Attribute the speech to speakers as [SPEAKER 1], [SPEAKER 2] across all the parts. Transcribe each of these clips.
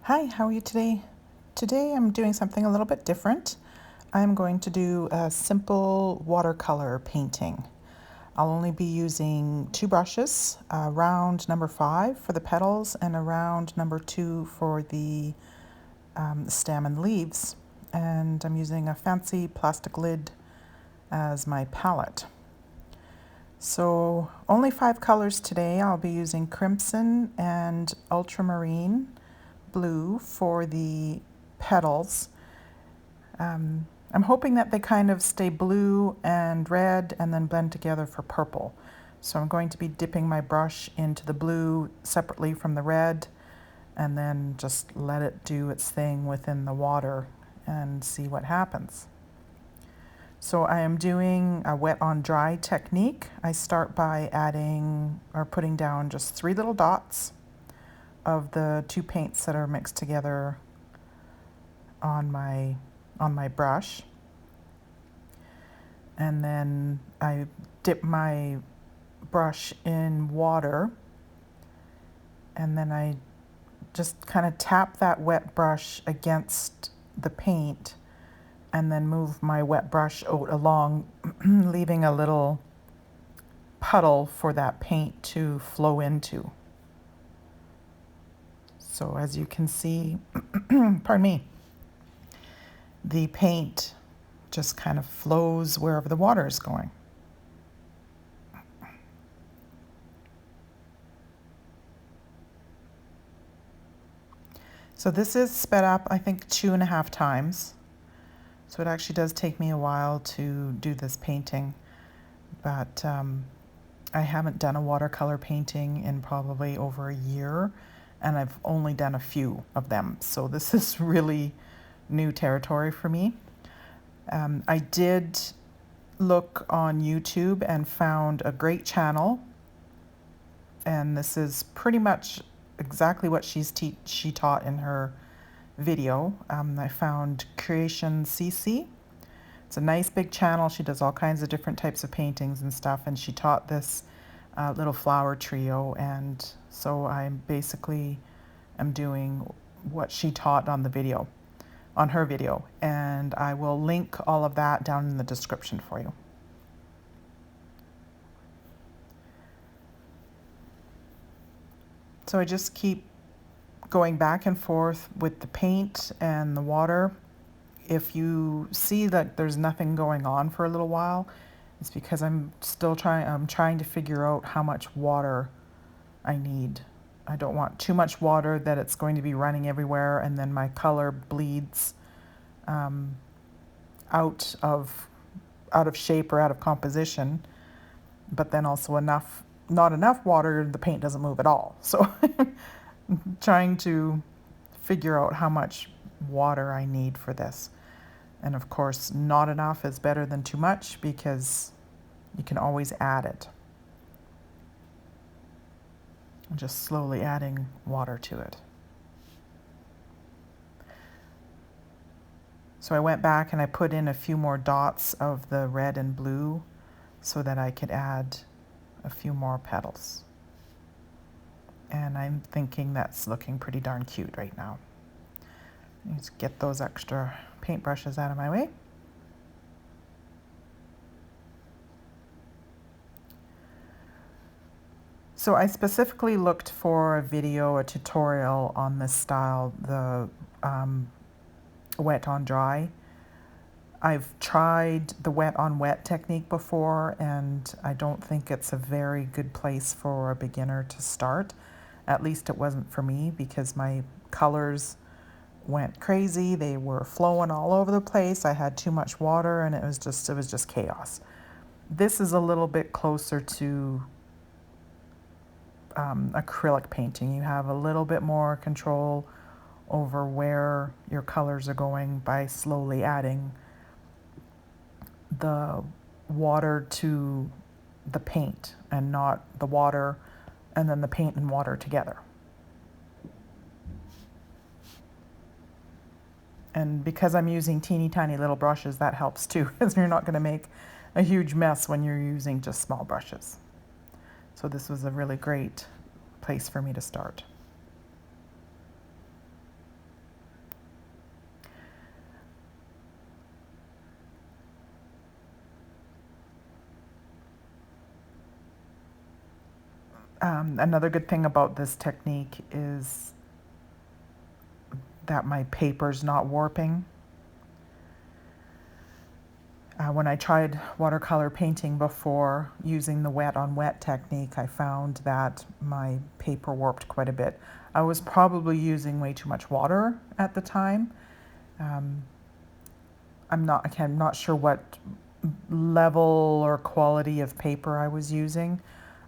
[SPEAKER 1] Hi, how are you today? Today I'm doing something a little bit different. I'm going to do a simple watercolor painting. I'll only be using two brushes, a round number 5 for the petals and a round number 2 for the stem and leaves. And I'm using a fancy plastic lid as my palette. So only 5 colors today. I'll be using crimson and ultramarine blue for the petals. I'm hoping that they kind of stay blue and red and then blend together for purple. So I'm going to be dipping my brush into the blue separately from the red and then just let it do its thing within the water and see what happens. So I am doing a wet on dry technique. I start by adding or putting down just 3 little dots of the 2 paints that are mixed together on my brush, and then I dip my brush in water, and then I just kind of tap that wet brush against the paint and then move my wet brush out along leaving a little puddle for that paint to flow into. So as you can see, pardon me, the paint just kind of flows wherever the water is going. So this is sped up, I think, 2.5 times. So it actually does take me a while to do this painting, but I haven't done a watercolor painting in probably over a year, and I've only done a few of them. So this is really new territory for me. I did look on YouTube and found a great channel, and this is pretty much exactly what she taught in her video. I found creationsceecee. It's a nice big channel. She does all kinds of different types of paintings and stuff, and she taught this little flower trio, and so I basically am doing what she taught on the video, on her video, and I will link all of that down in the description for you. So I just keep going back and forth with the paint and the water. If you see that there's nothing going on for a little while, it's because I'm trying to figure out how much water I need. I don't want too much water that it's going to be running everywhere and then my color bleeds out of shape or out of composition, but then also not enough water, the paint doesn't move at all. So trying to figure out how much water I need for this. And of course, not enough is better than too much because you can always add it. I'm just slowly adding water to it. So I went back and I put in a few more dots of the red and blue so that I could add a few more petals. And I'm thinking that's looking pretty darn cute right now. Let's get those extra paintbrushes out of my way. So I specifically looked for a video, a tutorial on this style, the wet on dry. I've tried the wet on wet technique before, and I don't think it's a very good place for a beginner to start. At least it wasn't for me, because my colors went crazy. They were flowing all over the place. I had too much water and it was just chaos. This is a little bit closer to acrylic painting. You have a little bit more control over where your colors are going by slowly adding the water to the paint and not the water and then the paint and water together. And because I'm using teeny tiny little brushes, that helps too, because you're not going to make a huge mess when you're using just small brushes. So this was a really great place for me to start. Another good thing about this technique is that my paper's not warping. When I tried watercolor painting before using the wet on wet technique, I found that my paper warped quite a bit. I was probably using way too much water at the time. I'm not sure what level or quality of paper I was using.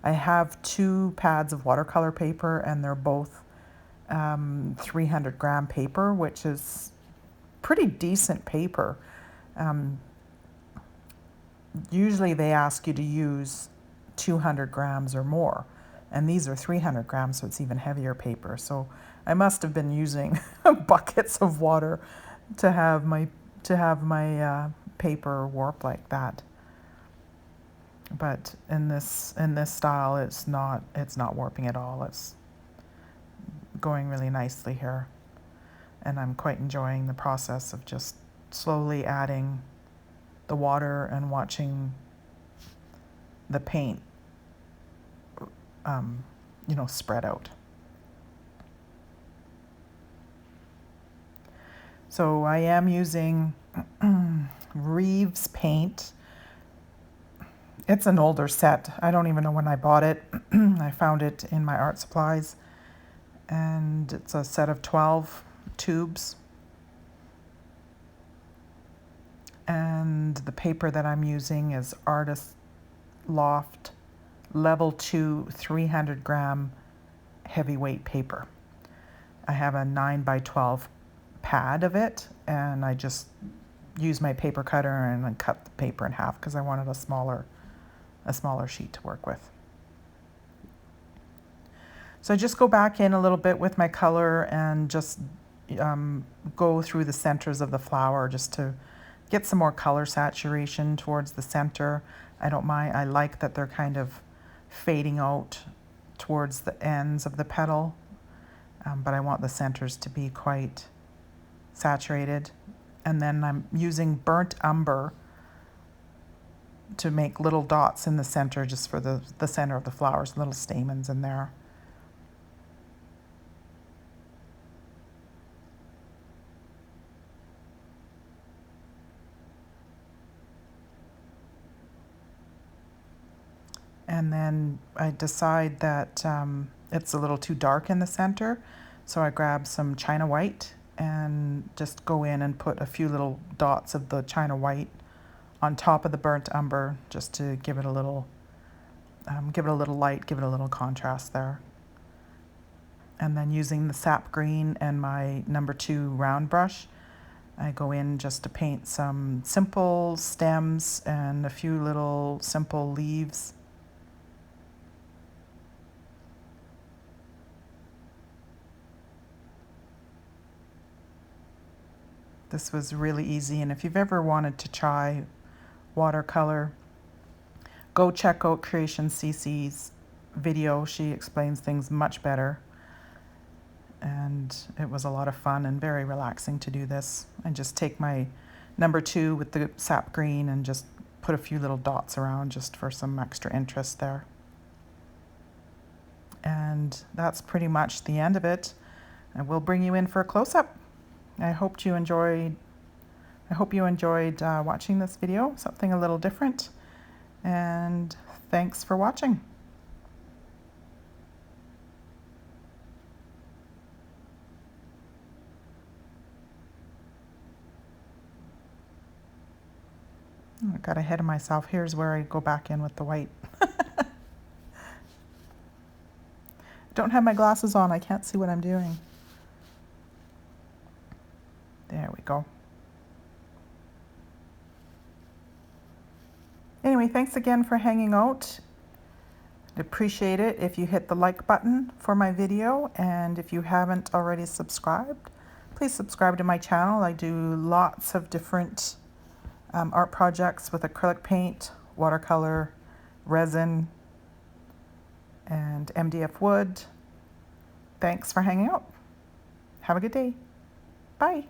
[SPEAKER 1] I have 2 pads of watercolor paper, and they're both 300 gram paper, which is pretty decent paper. Usually they ask you to use 200 grams or more, and these are 300 grams, so it's even heavier paper. So I must have been using buckets of water to have my paper warp like that. But in this style, it's not warping at all. It's going really nicely here, and I'm quite enjoying the process of just slowly adding the water and watching the paint, spread out. So I am using Reeves paint. It's an older set. I don't even know when I bought it. I found it in my art supplies, and it's a set of 12 tubes. And the paper that I'm using is Artist Loft Level 2 300 gram heavyweight paper. I have a 9 by 12 pad of it, and I just use my paper cutter and then cut the paper in half because I wanted a smaller sheet to work with. So I just go back in a little bit with my color and just go through the centers of the flower just to get some more color saturation towards the center. I don't mind. I like that they're kind of fading out towards the ends of the petal, but I want the centers to be quite saturated. And then I'm using burnt umber to make little dots in the center, just for the center of the flowers, little stamens in there. And then I decide that it's a little too dark in the center, so I grab some China white and just go in and put a few little dots of the China white on top of the burnt umber, just to give it a little light, give it a little contrast there. And then using the sap green and my number 2 round brush, I go in just to paint some simple stems and a few little simple leaves. This was really easy, and if you've ever wanted to try watercolor, go check out creationsceecee's video. She explains things much better, and it was a lot of fun and very relaxing to do this. I just take my number 2 with the sap green and just put a few little dots around just for some extra interest there. And that's pretty much the end of it. I will bring you in for a close-up. I hope you enjoyed watching this video, something a little different, and thanks for watching. I got ahead of myself. Here's where I go back in with the white. Don't have my glasses on. I can't see what I'm doing. There we go. Anyway, thanks again for hanging out. I'd appreciate it if you hit the like button for my video, and if you haven't already subscribed, please subscribe to my channel. I do lots of different art projects with acrylic paint, watercolor, resin, and MDF wood. Thanks for hanging out. Have a good day. Bye.